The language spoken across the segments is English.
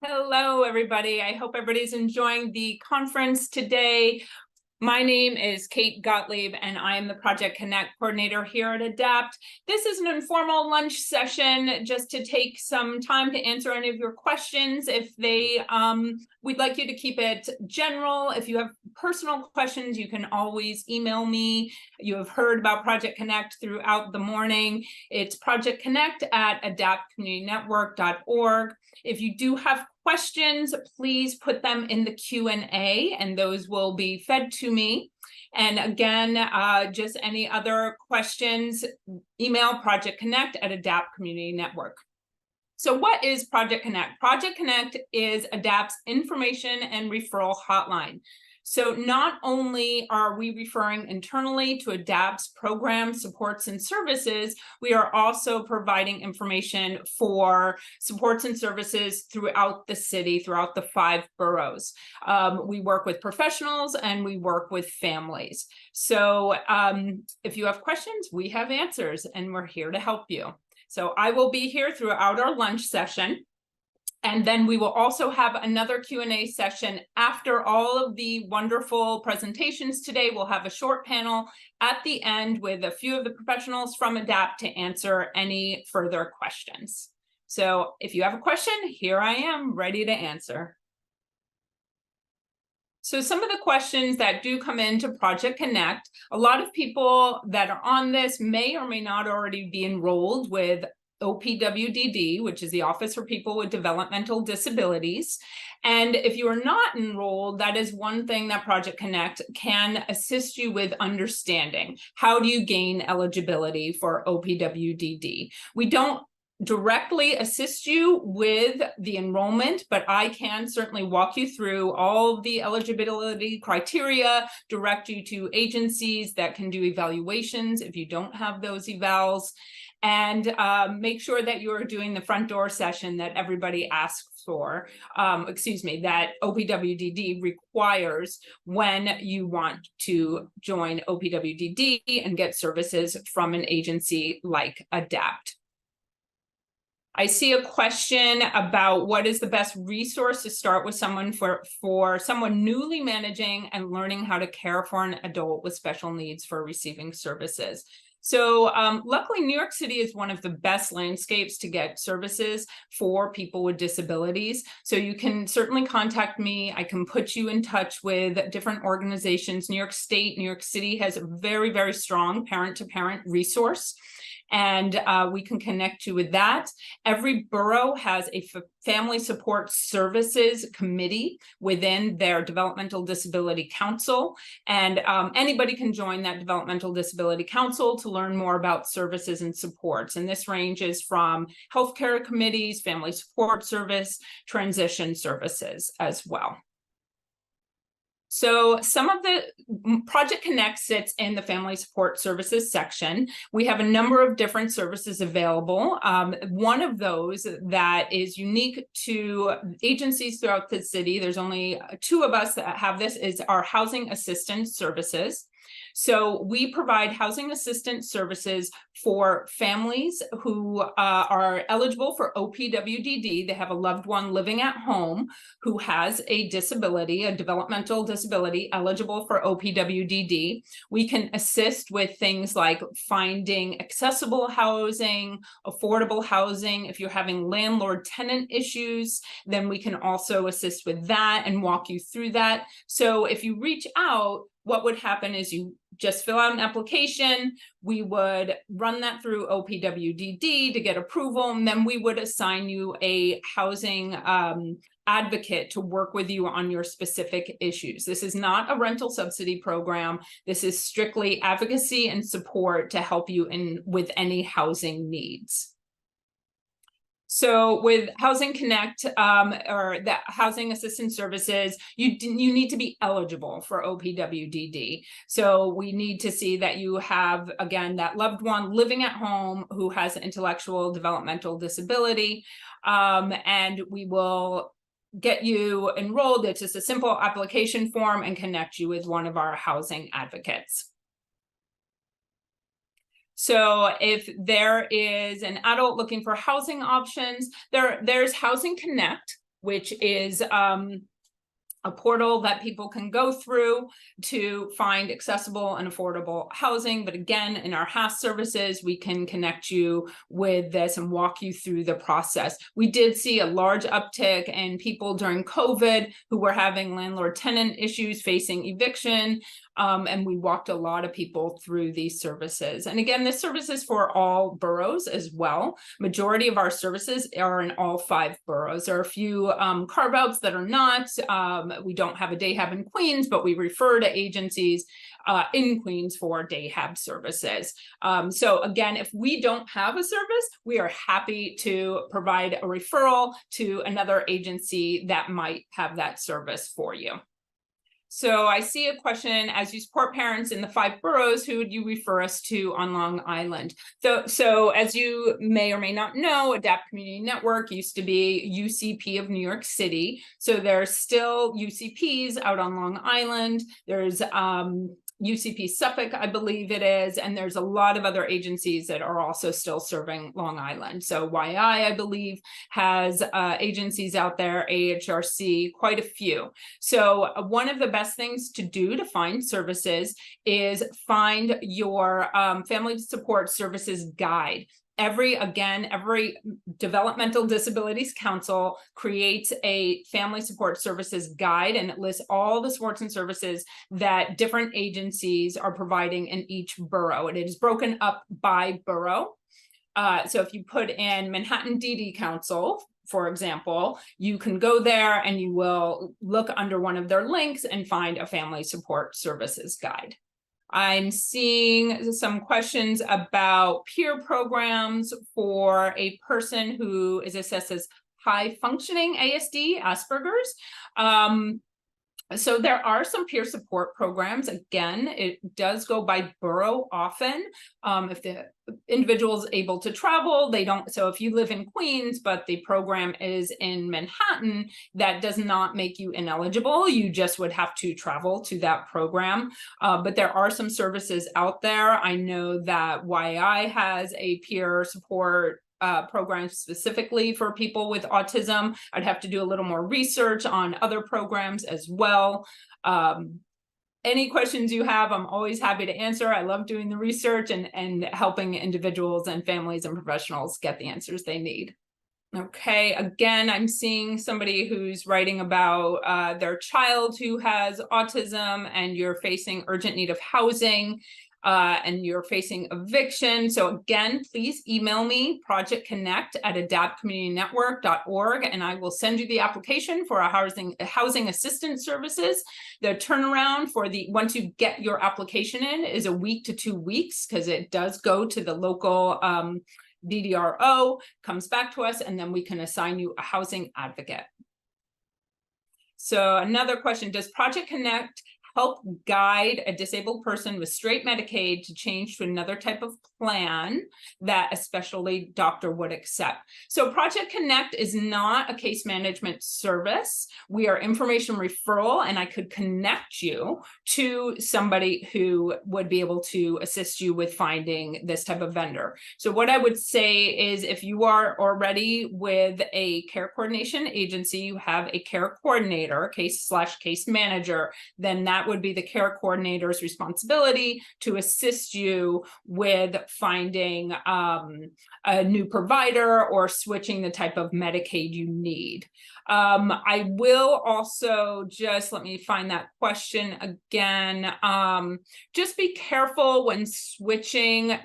Hello, everybody. I hope everybody's enjoying the conference today. My name is Kate Gottlieb, and I am the Project Connect coordinator here at ADAPT. This is an informal lunch session just to take some time to answer any of your questions. We'd like you to keep it general. If you have personal questions, you can always email me. You have heard about Project Connect throughout the morning. It's projectconnect@adaptcommunitynetwork.org. If you do have questions, please put them in the Q&A, and those will be fed to me. And again, just any other questions, email projectconnect@ADAPT Community Network. So what is Project Connect? Project Connect is ADAPT's information and referral hotline. So not only are we referring internally to ADAPT's programs, supports, and services, we are also providing information for supports and services throughout the city, throughout the 5 boroughs. We work with professionals and we work with families. So if you have questions, we have answers, and we're here to help you. So I will be here throughout our lunch session. And then we will also have another Q&A session after all of the wonderful presentations today. We'll have a short panel at the end with a few of the professionals from ADAPT to answer any further questions. So if you have a question, here I am ready to answer. So some of the questions that do come into Project Connect, a lot of people that are on this may or may not already be enrolled with OPWDD, which is the Office for People with Developmental Disabilities. And if you are not enrolled, that is one thing that Project Connect can assist you with understanding. How do you gain eligibility for OPWDD? We don't directly assist you with the enrollment, but I can certainly walk you through all of the eligibility criteria, direct you to agencies that can do evaluations if you don't have those evals, and make sure that you're doing the front door session that everybody asks for, that OPWDD requires when you want to join OPWDD and get services from an agency like ADAPT. I see a question about what is the best resource to start with someone for someone newly managing and learning how to care for an adult with special needs for receiving services. So luckily, New York City is one of the best landscapes to get services for people with disabilities. So you can certainly contact me. I can put you in touch with different organizations. New York State, New York City has a very, very strong parent-to-parent resource, and we can connect you with that. Every borough has a family support services committee within their developmental disability council, and anybody can join that developmental disability council to learn more about services and supports. And this ranges from healthcare committees, family support service, transition services as well. So some of the Project Connect sits in the Family Support Services section. We have a number of different services available. One of those that is unique to agencies throughout the city, there's only 2 of us that have this, is our housing assistance services. So we provide housing assistance services for families who are eligible for OPWDD. They have a loved one living at home who has a disability, a developmental disability, eligible for OPWDD. We can assist with things like finding accessible housing, affordable housing. If you're having landlord-tenant issues, then we can also assist with that and walk you through that. So if you reach out, what would happen is you just fill out an application. We would run that through OPWDD to get approval, and then we would assign you a housing advocate to work with you on your specific issues. This is not a rental subsidy program. This is strictly advocacy and support to help you with any housing needs. So with Housing Connect or the housing assistance services, you need to be eligible for OPWDD. So we need to see that you have, again, that loved one living at home who has an intellectual developmental disability, and we will get you enrolled. It's just a simple application form and connect you with one of our housing advocates. So if there is an adult looking for housing options, there's Housing Connect, which is a portal that people can go through to find accessible and affordable housing. But again, in our HAS services, we can connect you with this and walk you through the process. We did see a large uptick in people during COVID who were having landlord-tenant issues facing eviction. And we walked a lot of people through these services. And again, this service is for all boroughs as well. Majority of our services are in all 5 boroughs. There are a few carve-outs that are not. We don't have a day hab in Queens, but we refer to agencies in Queens for day hab services. So again, if we don't have a service, we are happy to provide a referral to another agency that might have that service for you. So I see a question, as you support parents in the 5 boroughs, who would you refer us to on Long Island? So as you may or may not know, Adapt Community Network used to be UCP of New York City. So there's still UCPs out on Long Island. There's UCP Suffolk, I believe it is, and there's a lot of other agencies that are also still serving Long Island. So YI, I believe, has agencies out there, AHRC, quite a few. So one of the best things to do to find services is find your Family Support Services Guide. Every Developmental Disabilities Council creates a family support services guide, and it lists all the supports and services that different agencies are providing in each borough. And it is broken up by borough. So if you put in Manhattan DD Council, for example, you can go there and you will look under one of their links and find a family support services guide. I'm seeing some questions about peer programs for a person who is assessed as high functioning ASD, Asperger's. So there are some peer support programs. Again, it does go by borough often. If the individual is able to travel, they don't. So if you live in Queens, but the program is in Manhattan, that does not make you ineligible. You just would have to travel to that program. But there are some services out there. I know that YI has a peer support programs specifically for people with autism. I'd have to do a little more research on other programs as well. Any questions you have, I'm always happy to answer. I love doing the research and helping individuals and families and professionals get the answers they need. Okay, again, I'm seeing somebody who's writing about their child who has autism, and you're facing urgent need of housing. And you're facing eviction. So again, please email me, projectconnect@adaptcommunitynetwork.org, and I will send you the application for our housing assistance services. The turnaround for once you get your application in is a week to 2 weeks, because it does go to the local DDRO, comes back to us, and then we can assign you a housing advocate. So another question, does Project Connect help guide a disabled person with straight Medicaid to change to another type of plan that a specialty doctor would accept? So Project Connect is not a case management service. We are information referral, and I could connect you to somebody who would be able to assist you with finding this type of vendor. So what I would say is, if you are already with a care coordination agency, you have a care coordinator, case manager, then that would be the care coordinator's responsibility to assist you with finding a new provider or switching the type of Medicaid you need. I will also let me find that question again. Just be careful when switching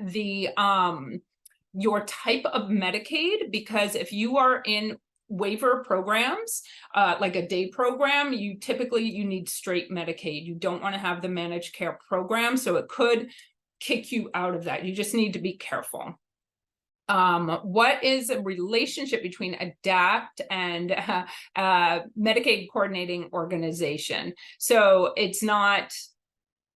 your type of Medicaid, because if you are in waiver programs, like a day program, you need straight Medicaid. You don't want to have the managed care program, so it could kick you out of that. You just need to be careful. What is a relationship between ADAPT and Medicaid coordinating organization? So it's not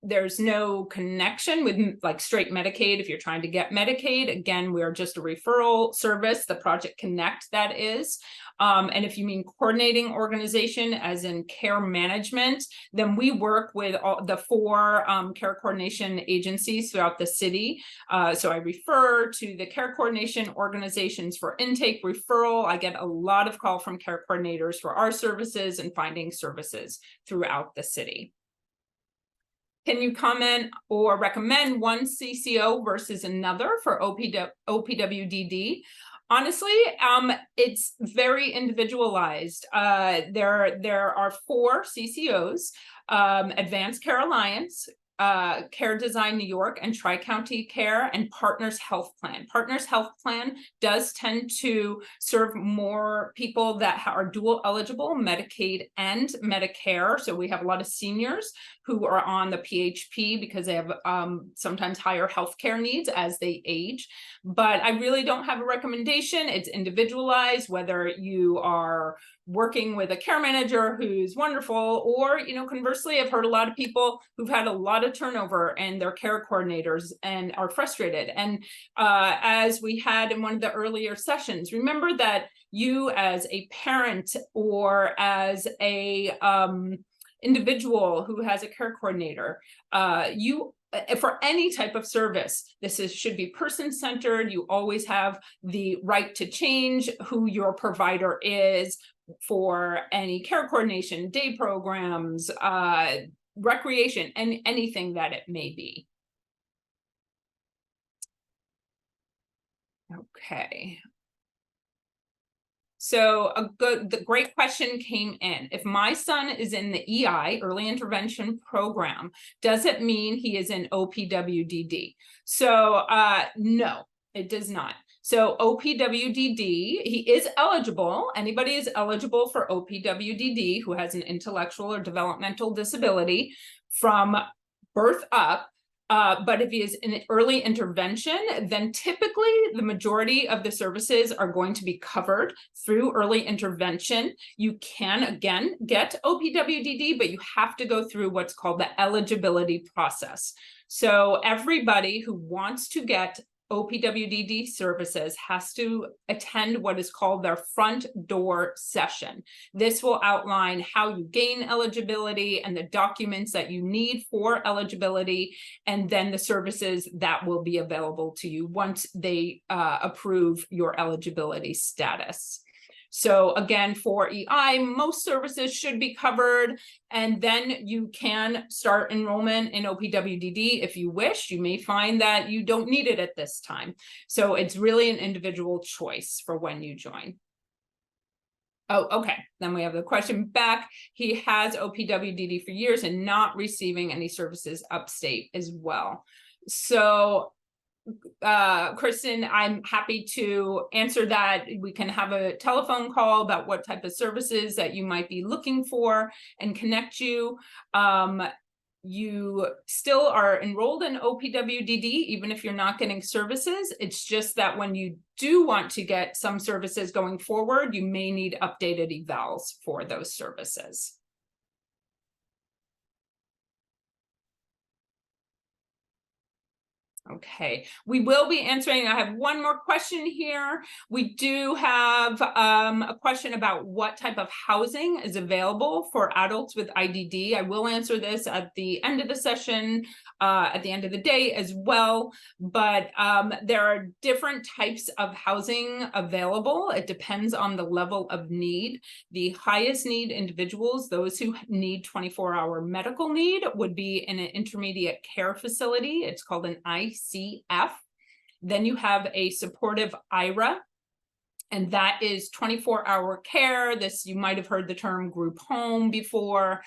there's no connection with like straight Medicaid. If you're trying to get Medicaid, again, we're just a referral service, the Project Connect that is. And if you mean coordinating organization, as in care management, then we work with all the 4 care coordination agencies throughout the city. So I refer to the care coordination organizations for intake referral. I get a lot of call from care coordinators for our services and finding services throughout the city. Can you comment or recommend one CCO versus another for OPWDD? Honestly, it's very individualized. There are 4 CCOs, Advanced Care Alliance, Care Design New York, and Tri-County Care, and Partners Health Plan. Partners Health Plan does tend to serve more people that are dual eligible, Medicaid and Medicare. So we have a lot of seniors who are on the PHP because they have sometimes higher healthcare needs as they age. But I really don't have a recommendation. It's individualized, whether you are working with a care manager who's wonderful, or, you know, conversely, I've heard a lot of people who've had a lot of turnover and their care coordinators and are frustrated. And as we had in one of the earlier sessions, remember that you as a parent or as a individual who has a care coordinator, for any type of service, should be person-centered. You always have the right to change who your provider is for any care coordination, day programs, recreation, and anything that it may be. Okay. So the great question came in. If my son is in the EI, early intervention program, does it mean he is in OPWDD? So no, it does not. So OPWDD, he is eligible. Anybody is eligible for OPWDD who has an intellectual or developmental disability from birth up. But if he is in early intervention, then typically the majority of the services are going to be covered through early intervention. You can, again, get OPWDD, but you have to go through what's called the eligibility process. So everybody who wants to get OPWDD services has to attend what is called their front door session. This will outline how you gain eligibility and the documents that you need for eligibility, and then the services that will be available to you once they approve your eligibility status. So again, for EI, most services should be covered, and then you can start enrollment in OPWDD if you wish. You may find that you don't need it at this time. So it's really an individual choice for when you join. Oh, okay. Then we have the question back. He has OPWDD for years and not receiving any services upstate as well. So Kristen, I'm happy to answer that. We can have a telephone call about what type of services that you might be looking for and connect you. You still are enrolled in OPWDD, even if you're not getting services. It's just that when you do want to get some services going forward, you may need updated evals for those services. Okay, we will be answering. I have one more question here. We do have a question about what type of housing is available for adults with IDD. I will answer this at the end of the session, at the end of the day as well. But there are different types of housing available. It depends on the level of need. The highest need individuals, those who need 24-hour medical need, would be in an intermediate care facility. It's called an ICF. Then you have a supportive IRA, and that is 24-hour care. This, you might have heard the term group home before.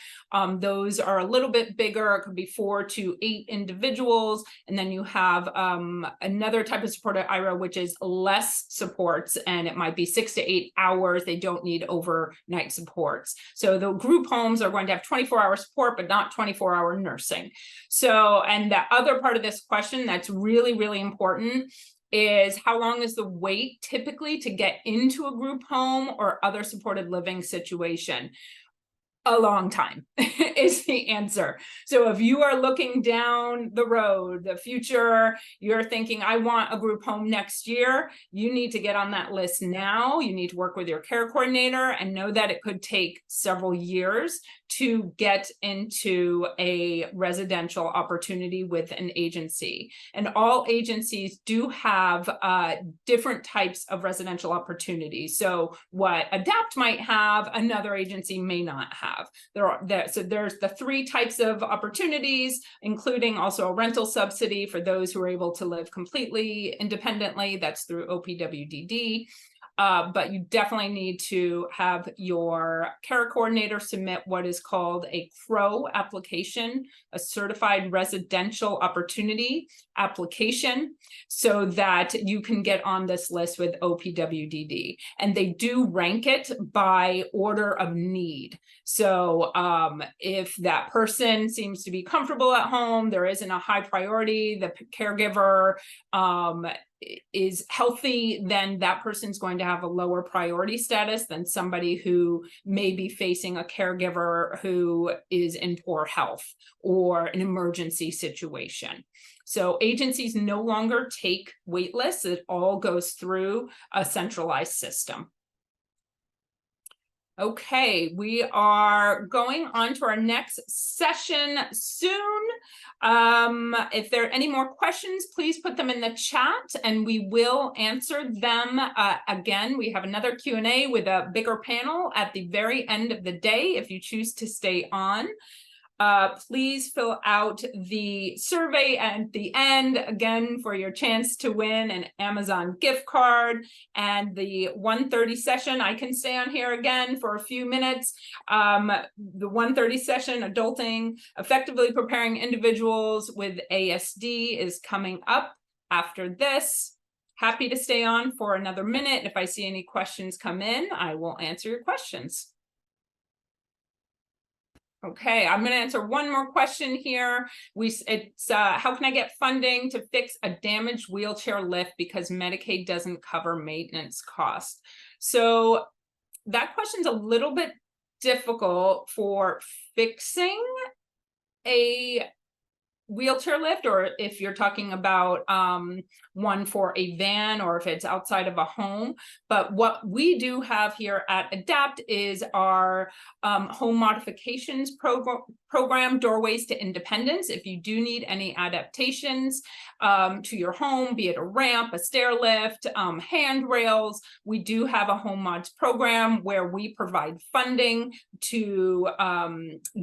Those are a little bit bigger. It could be 4 to 8 individuals. And then you have another type of supportive IRA, which is less supports, and it might be 6 to 8 hours. They don't need overnight supports. So the group homes are going to have 24-hour support, but not 24-hour nursing. So, and the other part of this question that's really, really important is how long is the wait typically to get into a group home or other supported living situation? A long time is the answer. So if you are looking down the road, the future, you're thinking, I want a group home next year, you need to get on that list now. You need to work with your care coordinator and know that it could take several years to get into a residential opportunity with an agency. And all agencies do have different types of residential opportunities. So what ADAPT might have, another agency may not have. So there's the 3 types of opportunities, including also a rental subsidy for those who are able to live completely independently. That's through OPWDD. But you definitely need to have your care coordinator submit what is called a CROW application, a Certified Residential Opportunity application, so that you can get on this list with OPWDD. And they do rank it by order of need. So if that person seems to be comfortable at home, there isn't a high priority, the caregiver is healthy, then that person's going to have a lower priority status than somebody who may be facing a caregiver who is in poor health or an emergency situation. So agencies no longer take wait lists. It all goes through a centralized system. Okay, we are going on to our next session soon. If there are any more questions, please put them in the chat and we will answer them. Again, we have another Q&A with a bigger panel at the very end of the day if you choose to stay on. Please fill out the survey at the end, again, for your chance to win an Amazon gift card and the 1:30 session. I can stay on here again for a few minutes. The 1:30 session, Adulting, Effectively Preparing Individuals with ASD, is coming up after this. Happy to stay on for another minute. If I see any questions come in, I will answer your questions. Okay, I'm going to answer one more question here. It's how can I get funding to fix a damaged wheelchair lift because Medicaid doesn't cover maintenance costs? So that question's a little bit difficult for fixing a wheelchair lift, or if you're talking about one for a van, or if it's outside of a home. But what we do have here at ADAPT is our home modifications program, Doorways to Independence. If you do need any adaptations to your home, be it a ramp, a stair lift, handrails, we do have a home mods program where we provide funding to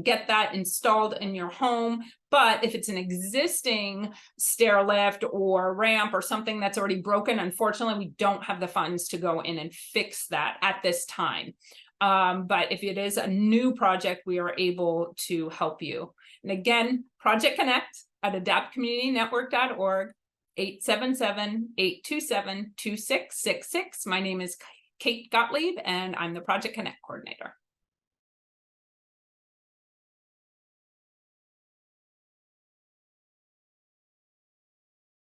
get that installed in your home. But if it's an existing stair lift or ramp or something that's already broken, unfortunately, we don't have the funds to go in and fix that at this time. But if it is a new project, we are able to help you. And again, Project Connect at adaptcommunitynetwork.org, 877-827-2666. My name is Kate Gottlieb, and I'm the Project Connect coordinator.